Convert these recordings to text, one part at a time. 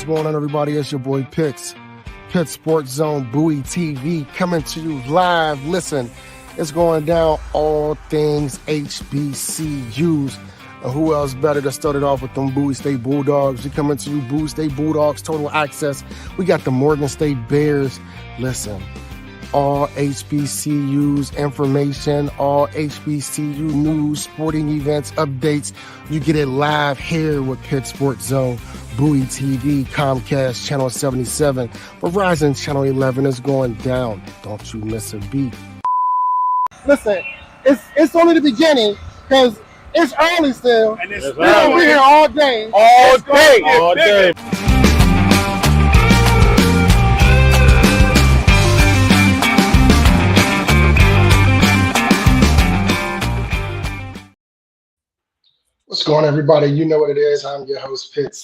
What's going on, everybody? It's your boy Pitts, Pitt Sports Zone, Bowie TV, coming to you live. Listen, it's going down, all things HBCUs. And who else better to start it off with them Bowie State Bulldogs? We coming to you, Bowie State Bulldogs, total access. We got the Morgan State Bears. Listen, all HBCUs information, all HBCU news, sporting events, updates. You get it live here with Pitt Sports Zone, Bowie TV, Comcast Channel 77, Verizon Channel 11 is going down. Don't you miss a beat. Listen, it's only the beginning because it's early still. And it's we're gonna be here all day. All day. What's going on, everybody? You know what it is. I'm your host, Pitt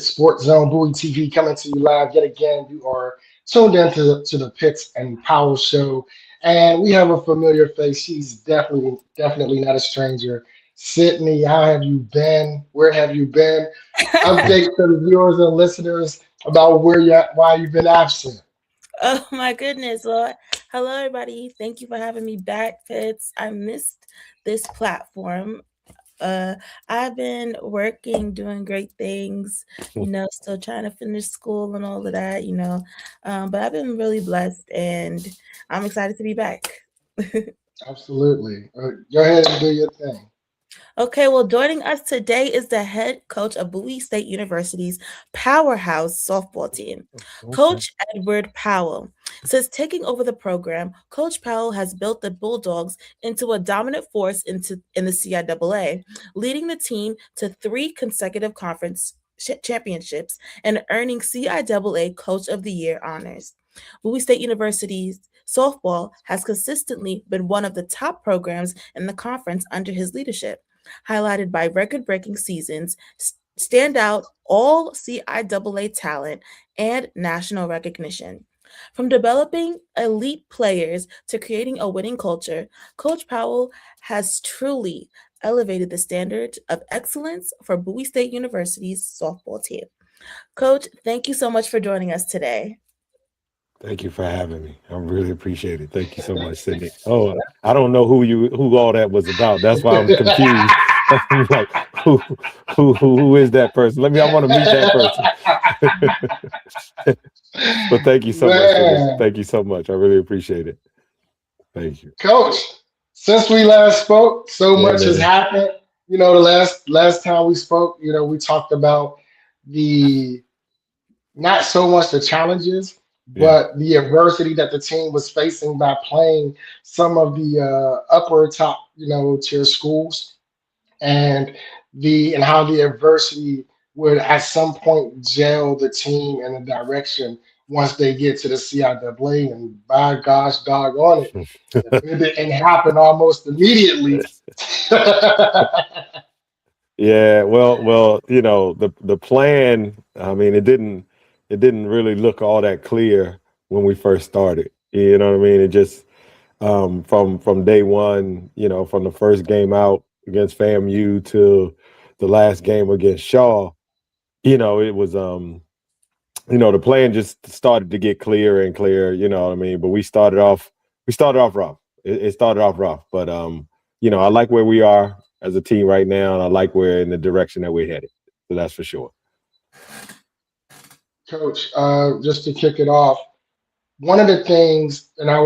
Sports Zone, Bowie TV, coming to you live yet again. You are tuned in to the Pitts and Powell show, and we have a familiar face. She's definitely not a stranger. Sydney, how have you been? Where have you been? Update to the viewers and listeners about why you've been absent. Oh my goodness. Well, hello everybody. Thank you for having me back, Pitts. I missed this platform. I've been working, doing great things, still trying to finish school and all of that, but I've been really blessed and I'm excited to be back. Absolutely. Go ahead and do your thing. Okay, well, joining us today is the head coach of Bowie State University's powerhouse softball team, Coach Edward Powell. Since taking over the program, Coach Powell has built the Bulldogs into a dominant force in the CIAA, leading the team to 3 consecutive conference championships and earning CIAA Coach of the Year honors. Bowie State University's softball has consistently been one of the top programs in the conference under his leadership, highlighted by record-breaking seasons, standout all CIAA talent, and national recognition. From developing elite players to creating a winning culture, Coach Powell has truly elevated the standard of excellence for Bowie State University's softball team. Coach, thank you so much for joining us today. Thank you for having me. I really appreciate it. Thank you so much, Sydney. Oh, I don't know who all that was about. That's why I'm confused. I'm like, who is that person? I want to meet that person. But thank you so much for this. Thank you so much. I really appreciate it. Thank you. Coach, since we last spoke, so much has happened. The last time we spoke, we talked about not so much the challenges, but the adversity that the team was facing by playing some of the upper top, tier schools, and how the adversity would at some point gel the team in a direction once they get to the CIAA. And by gosh, doggone it, it happened almost immediately. Yeah, well, the plan. I mean, it didn't really look all that clear when we first started. You know what I mean? It just from day one, from the first game out against FAMU to the last game against Shaw, it was the plan just started to get clearer and clearer, you know what I mean? But we started off rough. It started off rough, but I like where we are as a team right now, and I like where in the direction that we're headed. So that's for sure. Coach, just to kick it off, one of the things, and I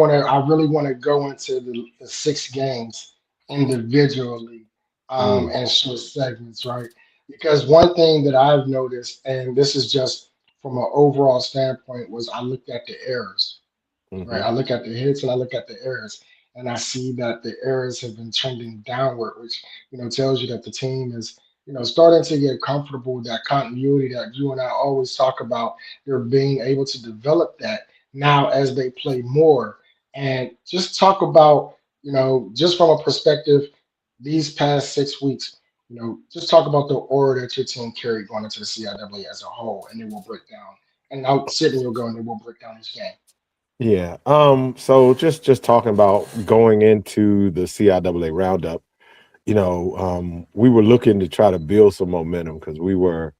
really want to go into the 6 games individually and short segments, right? Because one thing that I've noticed, and this is just from an overall standpoint, was I looked at the errors, right? I look at the hits and I look at the errors, and I see that the errors have been trending downward, which tells you that the team is starting to get comfortable with that continuity that you and I always talk about. They're being able to develop that now as they play more. And just talk about, just from a perspective, these past 6 weeks, just talk about the aura that your team carried going into the CIAA as a whole, and then we'll break down. And I'll sit and you'll go and then we'll break down each game. Yeah. So just talking about going into the CIAA roundup, we were looking to try to build some momentum because we were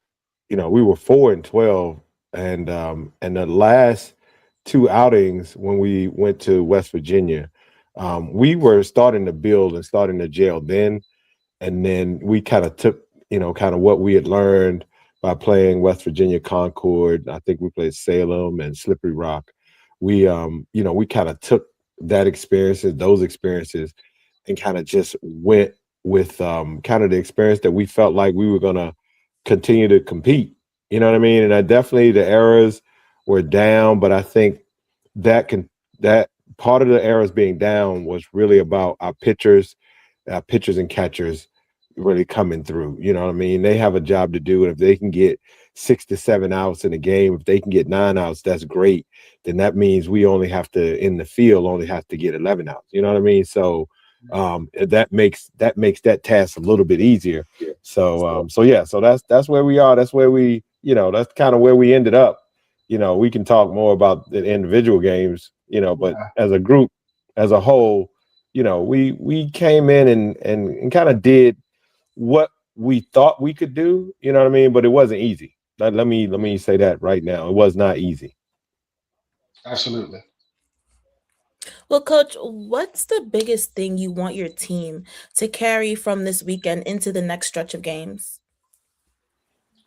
we were 4-12, and the last two outings when we went to West Virginia, we were starting to build and starting to gel then, and then we kind of took kind of what we had learned by playing West Virginia Concord. I think we played Salem and Slippery Rock. We we kind of took those experiences, and kind of just went with kind of the experience that we felt like we were going to continue to compete. You know what I mean? And I definitely, the errors were down, but I think that part of the errors being down was really about our pitchers and catchers really coming through. You know what I mean? They have a job to do, and if they can get 6 to 7 outs in a game, if they can get 9 outs, that's great. Then that means we only have to, in the field, only have to get 11 outs. You know what I mean? So that makes that task a little bit easier. So that's where we are. That's where we, that's kind of where we ended up. We can talk more about the individual games, but as a group, as a whole, we came in and kind of did what we thought we could do, you know what I mean? But it wasn't easy. Let me say that right now. It was not easy. Absolutely. Well, Coach, what's the biggest thing you want your team to carry from this weekend into the next stretch of games?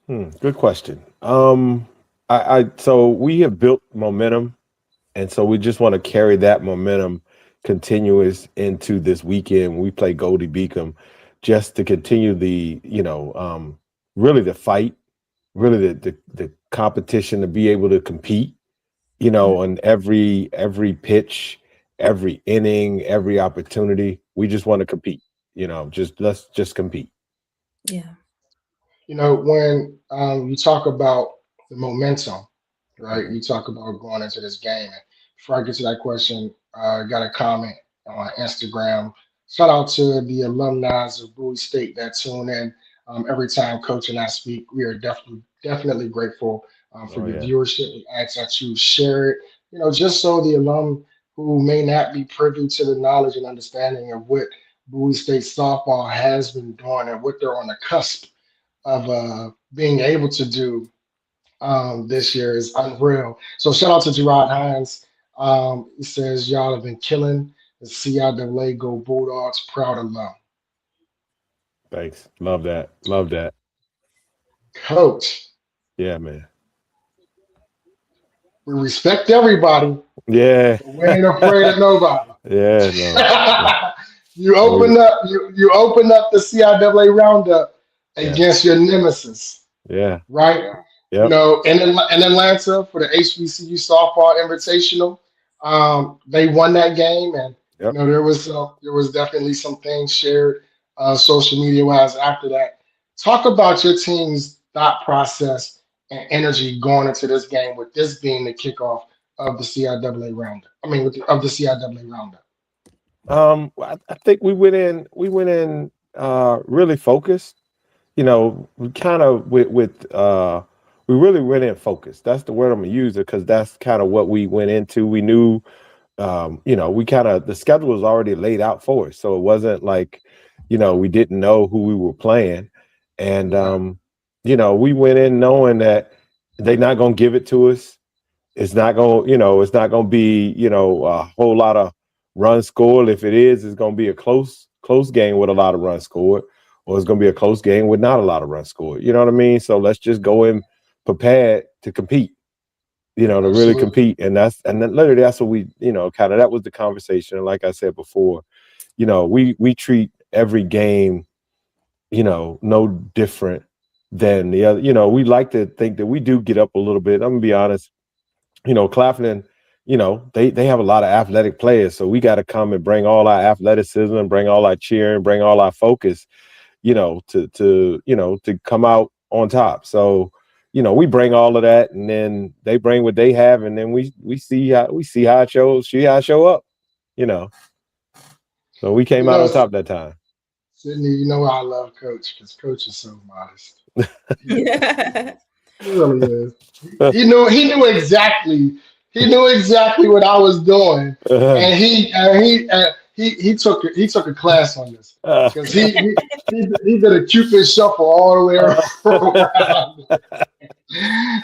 Good question. So we have built momentum, and so we just want to carry that momentum continuous into this weekend when we play Goldie Beacom, just to continue the, really the fight, really the competition, to be able to compete, on every pitch, every inning, every opportunity. We just want to compete, let's just compete. Yeah. When you talk about the momentum, right? You talk about going into this game. And before I get to that question, I got a comment on Instagram. Shout out to the alumni of Bowie State that tune in every time Coach and I speak. We are definitely grateful for the viewership. We ask that you share it, just so the alum who may not be privy to the knowledge and understanding of what Bowie State softball has been doing and what they're on the cusp of being able to do this year is unreal. So shout out to Gerard Hines. He says y'all have been killing the CIAA. Go Bulldogs, proud alum. Thanks. Love that. Coach. Yeah, man. We respect everybody. Yeah. But we ain't afraid of nobody. Yeah, no. You open up the CIAA roundup against your nemesis. Yeah. Right? Yep. In Atlanta for the HBCU softball invitational, they won that game, and there was definitely some things shared social media wise after that. Talk about your team's thought process and energy going into this game, with this being the kickoff of the CIAA roundup. Of the CIAA roundup. I think we went in really focused. We kind of we really went in focused. That's the word I'm gonna use, because that's kind of what we went into. We knew, the schedule was already laid out for us, so it wasn't like, we didn't know who we were playing, and we went in knowing that they're not gonna give it to us. It's not gonna be, a whole lot of runs scored. If it is, it's gonna be a close game with a lot of runs scored, or it's gonna be a close game with not a lot of runs scored. You know what I mean? So let's just go in prepared to compete, to really compete. And then literally that's what we, kind of, that was the conversation. And like I said before, we treat every game, no different than the other. We like to think that we do get up a little bit. I'm gonna be honest, Claflin, they have a lot of athletic players, so we got to come and bring all our athleticism, bring all our cheering, bring all our focus, to come out on top. So, we bring all of that, and then they bring what they have, and then we see how it shows, how I show up, So we came out on top that time. Sydney, I love Coach, because Coach is so modest. Yeah. He really is. He knew exactly what I was doing, and he he took a class on this Uh, because he did a Cupid shuffle all the way around.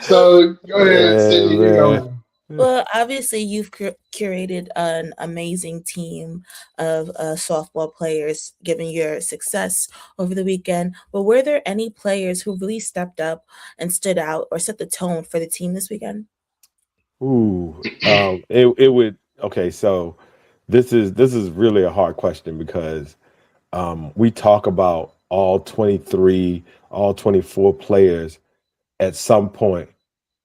So go ahead, yeah, Sydney, you know man. him. Well, obviously, you've curated an amazing team of softball players, given your success over the weekend. But were there any players who really stepped up and stood out or set the tone for the team this weekend? Ooh, it would. Okay, so this is really a hard question because we talk about all 23, all 24 players at some point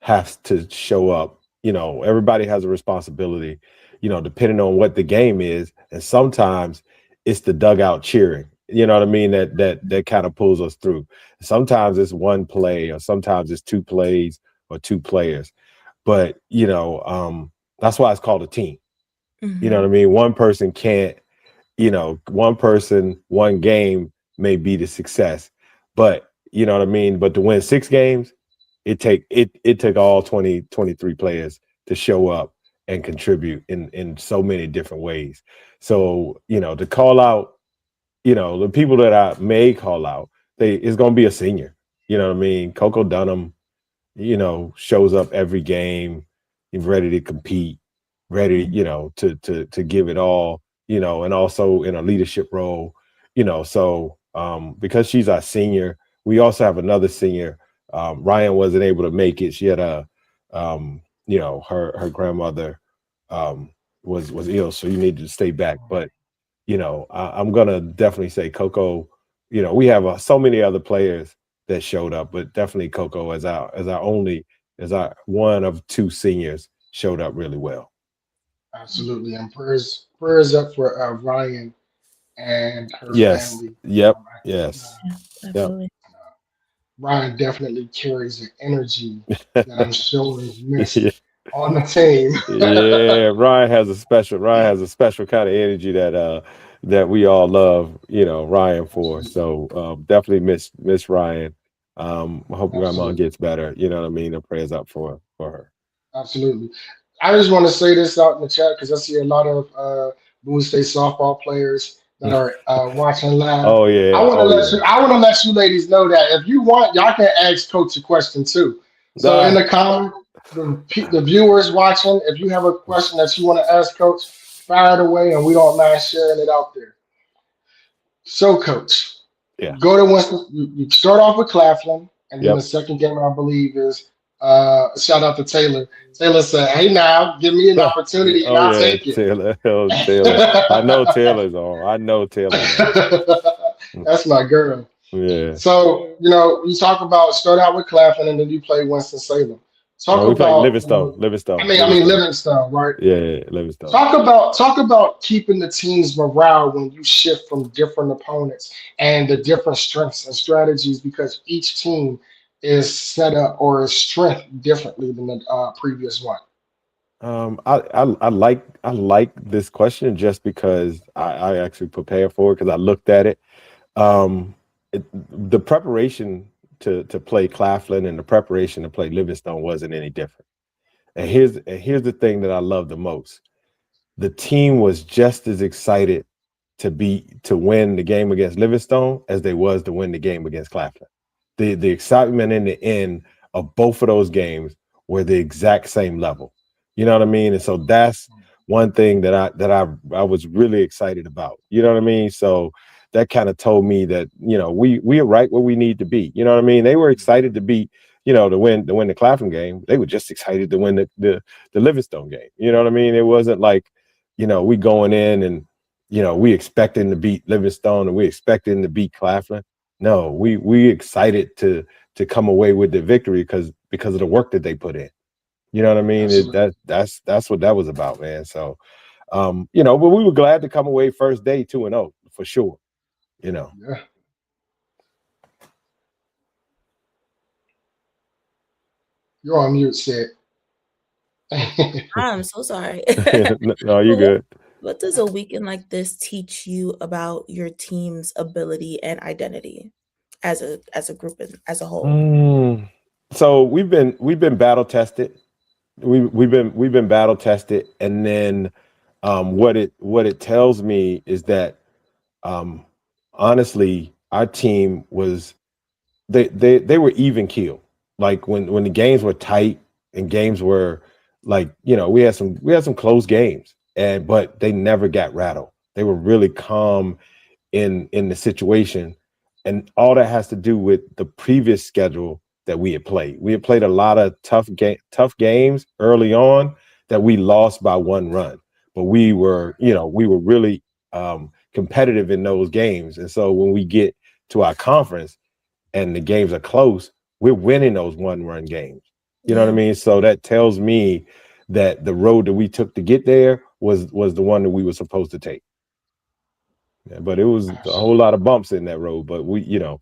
have to show up. Everybody has a responsibility, depending on what the game is. And sometimes it's the dugout cheering, you know what I mean? That kind of pulls us through. Sometimes it's one play, or sometimes it's two plays or two players. But, that's why it's called a team. You know Hmm. what I mean? One person can't, one person, one game may be the success. But you know what I mean? But to win 6 games, it took all 23 players to show up and contribute in so many different ways. So, to call out, the people that I may call out, it's gonna be a senior. You know what I mean? Coco Dunham, shows up every game. He's ready to compete, ready, to give it all, and also in a leadership role, So because she's our senior, we also have another senior. Ryan wasn't able to make it. She had her grandmother was ill, so you needed to stay back. But I'm gonna definitely say Coco. We have so many other players that showed up, but definitely Coco as our one of two seniors showed up really well. Absolutely, and prayers up for Ryan and her Yes. family. Yep. Uh, Yes. Yeah, Yep. absolutely. Ryan definitely carries an energy that I'm sure is Yeah. missed on the team. Yeah. Ryan has a special kind of energy that we all love, Ryan for. Absolutely, So definitely miss Ryan. I hope grandma absolutely, gets better. You know what I mean? And prayers up for her. absolutely. I just want to say this out in the chat because I see a lot of Bowie State softball players that are watching live. Oh yeah. Oh yeah. I want to let you ladies know that if you want, y'all can ask Coach a question too. So in Ah, the comment, the viewers watching, if you have a question that you want to ask Coach, fire it away, and we don't mind sharing it out there. So, Coach, yeah. go to Winston. You start off with Claflin, and then the Yep. second game, I believe, is shout out to Taylor. Taylor said, "Hey, now give me an opportunity, and Oh I'll yeah, take it." Taylor. Oh, Taylor. I know Taylor's on. I know Taylor's on. That's my girl. Yeah. So, you talk about start out with Claflin, and then you play Winston Salem. No, Talk we played about, Livingstone. I mean Livingstone. Livingstone, right? Yeah, yeah, Livingstone. Talk about keeping the team's morale when you shift from different opponents and the different strengths and strategies because each team is set up or is strength differently than the previous one. I like this question just because I actually prepared for it because I looked at it. Um, the preparation to play Claflin and the preparation to play Livingstone wasn't any different. And here's the thing that I love the most. The team was just as excited to win the game against Livingstone as they was to win the game against Claflin. The excitement in the end of both of those games were the exact same level. You know what I mean? And so that's one thing that I was really excited about. You know what I mean? So that kind of told me that, we are right where we need to be. You know what I mean? They were excited to beat, to win the Claflin game. They were just excited to win the Livingstone game. You know what I mean? It wasn't like, we going in and we expecting to beat Livingstone and we expecting to beat Claflin. No, we excited to come away with the victory because of the work that they put in. You know what I mean? Absolutely. That's what that was about, man. So but we were glad to come away first day 2-0 for sure. You know. Yeah. You're on mute, Sid. I'm so sorry. No, you But good. what does a weekend like this teach you about your team's ability and identity as a group and as a whole? So we've been battle tested. We've been battle tested, and then what it tells me is that honestly, our team was they were even keel. Like when the games were tight and games were like, we had some close games, but they never got rattled. They were really calm in the situation, and all that has to do with the previous schedule that we had played. We had played a lot of tough games early on that we lost by 1 run, but we were really competitive in those games. And so when we get to our conference and the games are close, we're winning those 1-run games. You know what I mean? So that tells me that the road that we took to get there was the one that we were supposed to take. Yeah, but it was a whole lot of bumps in that road. But we that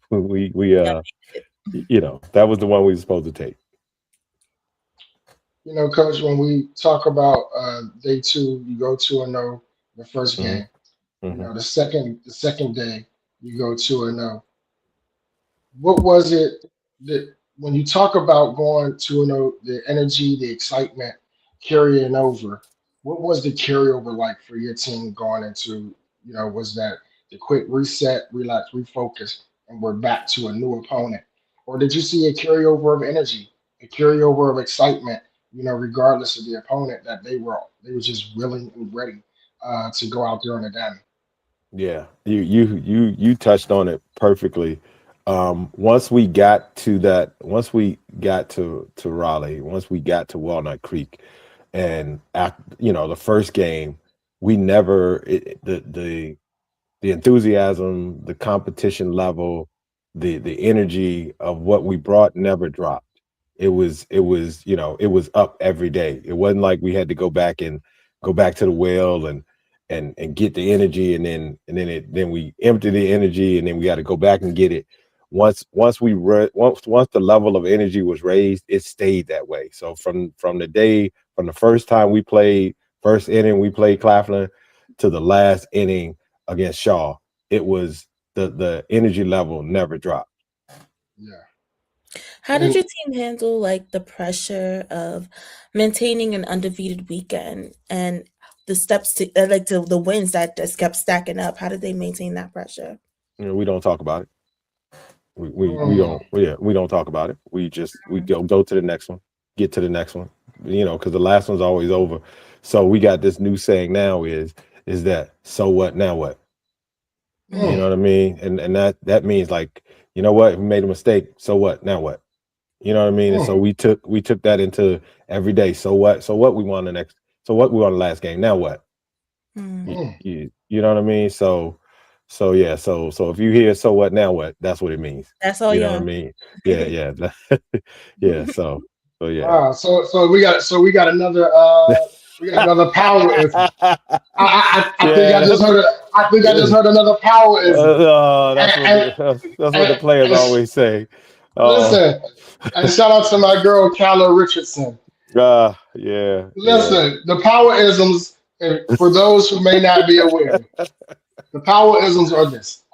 was the one we were supposed to take. Coach, when we talk about day 2, you go 2-0 the first game. Mm-hmm. The second day, you go 2-0. What was it that when you talk about going 2-0, the energy, the excitement carrying over? What was the carryover like for your team going into? Was that the quick reset, relax, refocus, and we're back to a new opponent, or did you see a carryover of energy, a carryover of excitement? Regardless of the opponent, that they were just willing and ready to go out there on a diamond. Yeah, you touched on it perfectly. Once we got to Raleigh, once we got to Walnut Creek, and the first game, we never the enthusiasm, the competition level, the energy of what we brought never dropped. It was up every day. It wasn't like we had to go back to the well and get the energy, and then we empty the energy, and then we got to go back and get it. Once the level of energy was raised, it stayed that way. So from the first time we played, first inning we played Claflin, to the last inning against Shaw, it was the energy level never dropped. Yeah. How did your team handle the pressure of maintaining an undefeated weekend and the steps to the wins that just kept stacking up? How did they maintain that pressure? We don't talk about it. We don't talk about it. We go to the next one, get to the next one, because the last one's always over. So we got this new saying now is that, so what, now what? You know what I mean? And that means you know what, if we made a mistake, so what, now what? You know what I mean? And so we took that into every day. So what we won the last game, now what? You know what I mean? So yeah, so if you hear so what, now what, that's what it means. That's all. You know what I mean? Yeah. Yeah. So yeah. Wow. So we got another Powell. I think I just heard another Powell. That's what the players always say. Listen, and shout out to my girl Calla Richardson. Yeah. Listen, the Powell-isms, for those who may not be aware, the Powell-isms are these.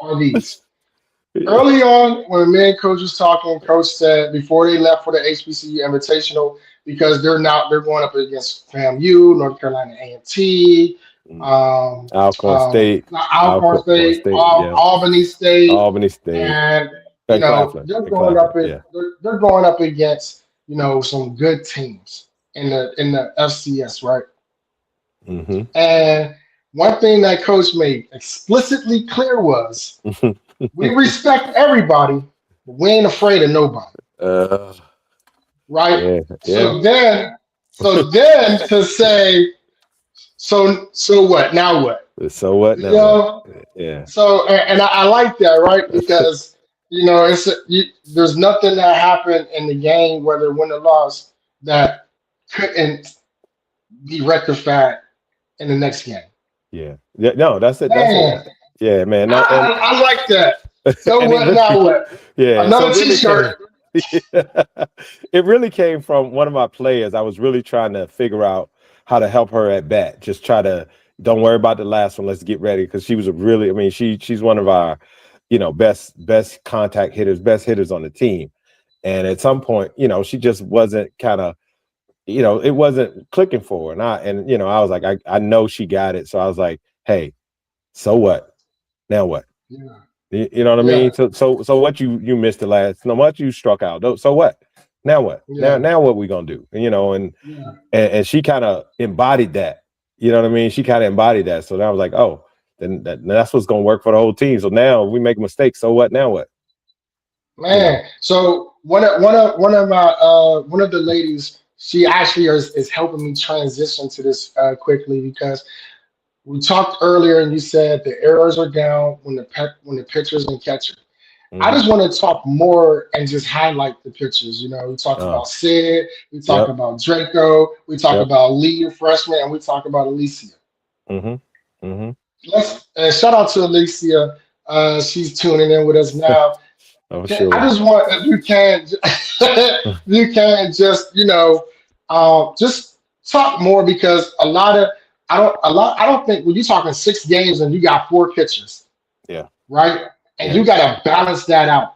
Early on, when me and Coach was talking, Coach said before they left for the HBCU Invitational, because they're going up against FAMU, North Carolina A&T, Alcorn State, Albany State, and they're going up against some good teams in the FCS, right? Mm-hmm. And one thing that Coach made explicitly clear was, we respect everybody, but we ain't afraid of nobody. Right? Yeah. So then to say, so what? Now what? So what? Now what? Yeah. So and I like that, right? Because there's nothing that happened in the game, whether win or loss, that couldn't be rectified in the next game. Yeah. No, that's it. That's it. Yeah, man. I like that. So what? Now what? Yeah. Another T-shirt. It really came from one of my players. I was really trying to figure out how to help her at bat. Just try to, don't worry about the last one. Let's get ready, because she was she's one of our, best contact hitters, best hitters on the team. And at some point, she just wasn't kind of it wasn't clicking for her. I was like, I know she got it. So I was like, hey, so what? Now what? Yeah. You know what I Yeah. mean? So what you missed the last, no what you struck out. So what? Now what? Yeah. Now what we gonna do? Yeah. And she kind of embodied that. You know what I mean? She kind of embodied that. So then I was like, oh, then that's what's gonna work for the whole team. So now we make mistakes. So what? Now what? Man, so one of the ladies, she actually is helping me transition to this quickly because we talked earlier and you said the errors are down when the pitchers and catcher. I Mm-hmm. just want to talk more and just highlight the pitchers. We talked Oh, about Sid, we talked yep, about Draco, we talked yep. about Lee, the freshman, and we talked about Alicia. Mm-hmm. Mm-hmm. Let's shout out to Alicia. She's tuning in with us now. Oh, I sure. just want if you can, if you can just just talk more because I don't think when you're talking 6 games and you got 4 pitchers, Yeah, right? And yeah, you got to balance that out.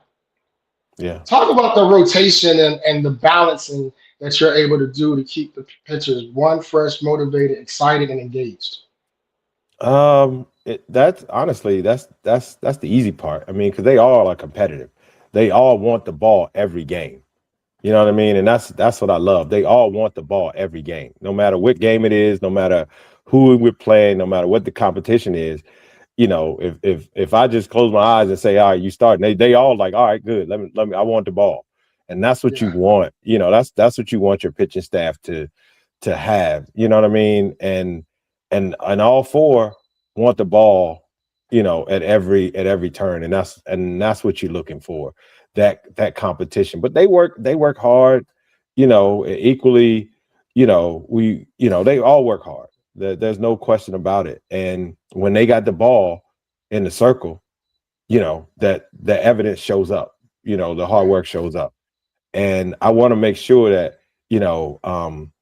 yeah. Talk about the rotation and the balancing that you're able to do to keep the pitchers one fresh, motivated, excited, and engaged. That's honestly that's the easy part. I mean, because they all are competitive. They all want the ball every game. You know what I mean? And that's what I love. They all want the ball every game, no matter what game it is, no matter who we're playing, no matter what the competition is. If I just close my eyes and say, all right, you start, they all like, all right, good. Let me I want the ball. And that's what you Yeah, want. That's what you want your pitching staff to have. You know what I mean? And all four want the ball, at every turn. And that's what you're looking for, that competition. But they work hard, equally, they all work hard. There's no question about it. And when they got the ball in the circle, that the evidence shows up, the hard work shows up. And I want to make sure that, um,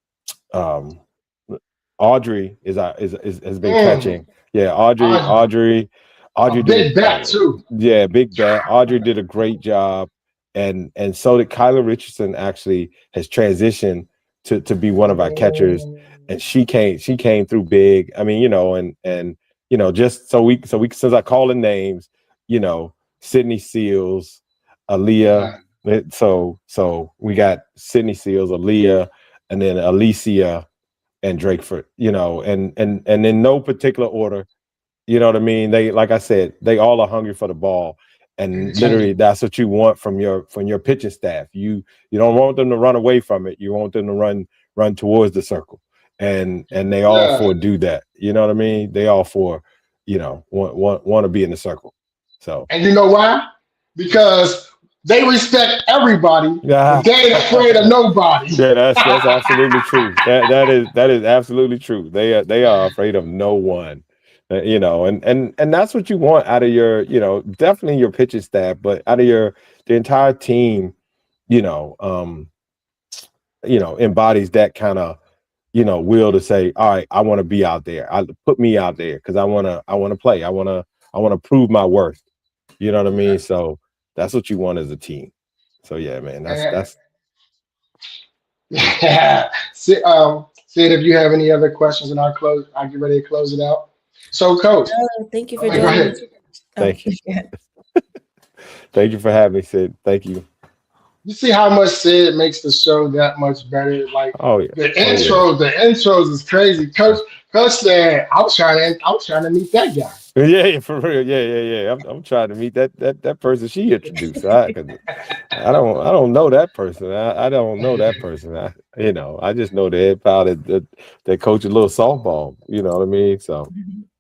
Audrey has been mm, catching. Yeah, Audrey, Audrey, Audrey, a Audrey did big bat too. yeah, big bat. Audrey did a great job, and so did Kyla Richardson. Actually, has transitioned to be one of our catchers, Mm, and she came through big. I mean, just so we since I call the names, Sydney Seals, Aaliyah. yeah, So we got Sydney Seals, Aaliyah, and then Alicia and Drakeford, and in no particular order. You know what I mean? They, like I said, they all are hungry for the ball, and literally interchangeable. that's what you want from your pitching staff. You don't want them to run away from it. You want them to run towards the circle, and they all Yeah, four do that. You know what I mean? They all four, want to be in the circle. So and you know why? Because they respect everybody, but yeah. they ain't afraid of nobody. Yeah, that's absolutely true. That is absolutely true. They are afraid of no one, and that's what you want out of your, definitely your pitching staff, but out of the entire team, you know, um, embodies that kind of, will to say, all right, I want to be out there. Put me out there because I want to play. I want to prove my worth. You know what I mean? Yeah. So that's what you want as a team. So yeah, man, that's And that's Sid, if you have any other questions, and I'll get ready to close it out. So, Coach, Oh, thank you for go joining me. ahead. Oh, thank you. yeah. Thank you for having me, Sid. Thank you. You see how much Sid makes the show that much better. Like Oh yeah. Oh yeah. the intros is crazy. Coach said, I was trying to meet that guy. Yeah, yeah, for real. Yeah, yeah, yeah. I'm trying to meet that person she introduced. 'Cause I don't know that person. I don't know that person. I just know the head pal that coach a little softball. You know what I mean? So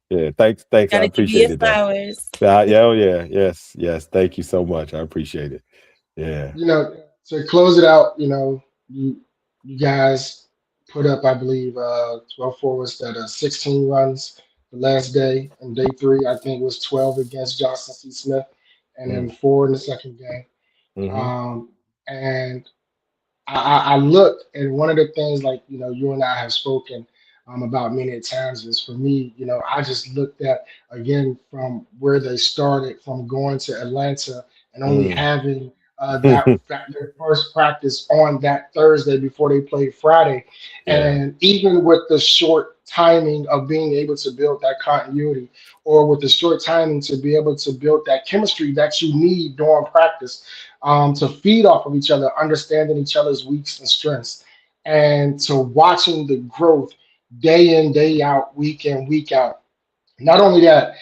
yeah, thanks. I Gotta give you appreciate your it though. flowers. Yeah, oh yeah, yes. Thank you so much. I appreciate it. Yeah. To close it out, you guys put up, I believe, 12-4 was that 16 runs the last day, and day three, I think, was 12 against Johnson C. Smith, and Mm, then 4 in the second game. mm-hmm. Um, and I looked, and one of the things, like, you and I have spoken about many times, is for me, I just looked at, again, from where they started, from going to Atlanta and only Mm, having their first practice on that Thursday before they played Friday. Yeah. And even with the short timing of being able to build that continuity, or with the short timing to be able to build that chemistry that you need during practice, to feed off of each other, understanding each other's weaks and strengths, and to watching the growth day in, day out, week in, week out. Not only that,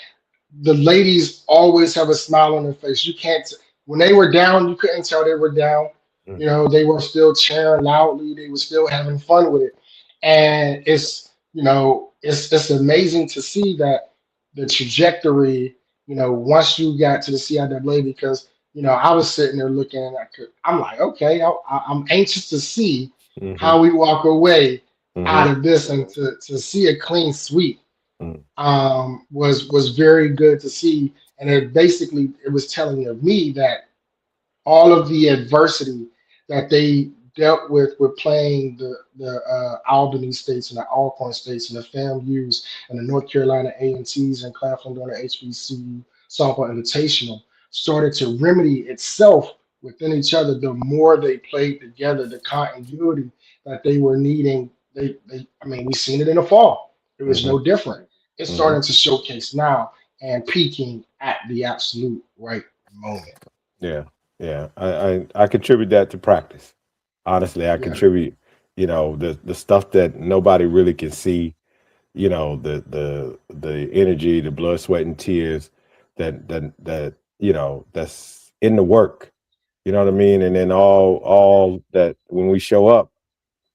the ladies always have a smile on their face. You can't, when they were down, you couldn't tell they were down. You Mhm. know, they were still cheering loudly. They were still having fun with it. And it's, it's amazing to see that the trajectory, once you got to the CIAA, because, I was sitting there looking and I'm like, okay, I'm anxious to see Mhm. how we walk away out Mhm. of this, and to see a clean sweep Mhm. was very good to see. And it was telling of me that all of the adversity that they dealt with playing the Albany states and the Alcorn states and the FAMU's and the North Carolina A&Ts and Claflin during the HBCU softball invitational started to remedy itself within each other the more they played together, the continuity that they were needing. I mean, we seen it in the fall. It was Mhm. no different. It's Mhm. starting to showcase now and peaking at the absolute right moment. Yeah. Yeah. I contribute that to practice. Honestly, I Yeah. contribute, the stuff that nobody really can see, the energy, the blood, sweat, and tears that's in the work. You know what I mean? And then all that when we show up,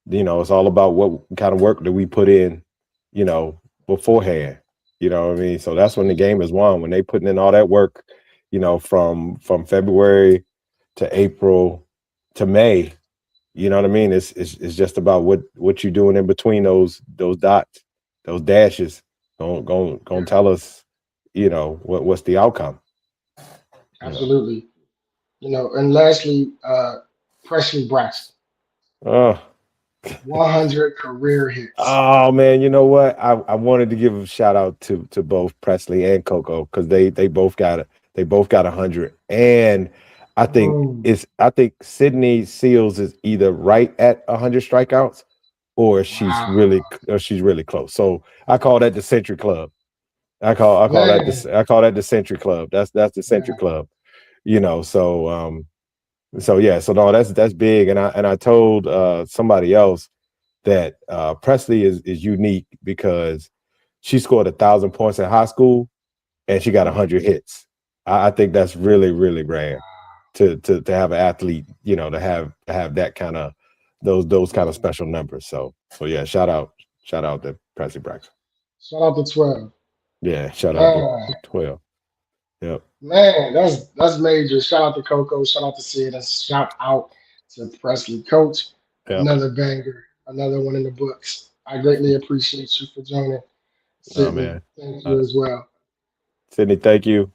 it's all about what kind of work that we put in, you know, beforehand. You know what I mean? So that's when the game is won, when they putting in all that work, from February to April to May. You know what I mean? It's just about what you're doing in between those dots, those dashes. Gonna Yeah, tell us, what's the outcome. You know. absolutely. And lastly, Presley Braxton, Oh, 100 career hits. oh man, you know what? I wanted to give a shout out to both Presley and Coco because they both got 100. And I think Mm, Sydney Seals is either right at 100 strikeouts or wow. she's really close. So I call that the Century Club. Man, I call that the Century Club. That's the Century man, Club. So yeah, so no, that's big. And I told somebody else that Presley is unique because she scored 1,000 points in high school and she got mm, 100 hits. I think that's really really rare to have an athlete, to have that kind of those kind of man. special numbers. So yeah, shout out to Presley Braxton. Shout out to 12. Yeah, shout out to Man, 12. Yep. man, that's major. Shout out to Coco. Shout out to Sid. And shout out to Presley. Coach, Yep. another banger, another one in the books. I greatly appreciate you for joining. Oh Sydney, man. thank Uh, you as well. Sydney, thank you.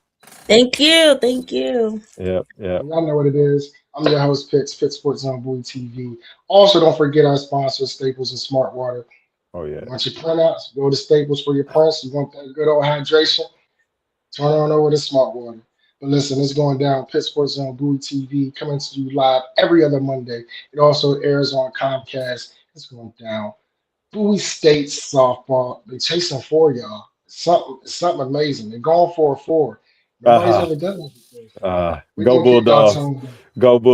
Thank you. Thank you. Yep. Yep. And y'all know what it is. I'm your host, Pitts Sports on Bowie TV. Also, don't forget our sponsors, Staples and Smart Water. Oh You yeah. want your printouts? Go to Staples for your prints. You want that good old hydration? Turn on over to Smart Water. But listen, it's going down. Pitt Sports on Bowie TV, coming to you live every other Monday. It also airs on Comcast. It's going down. Bowie State softball. They're chasing four, y'all. Something amazing. They're going for a four. Nobody's Uh-huh. ever done that before. We Go gonna keep y'all Bulldogs. tuned in. Go Bulldogs.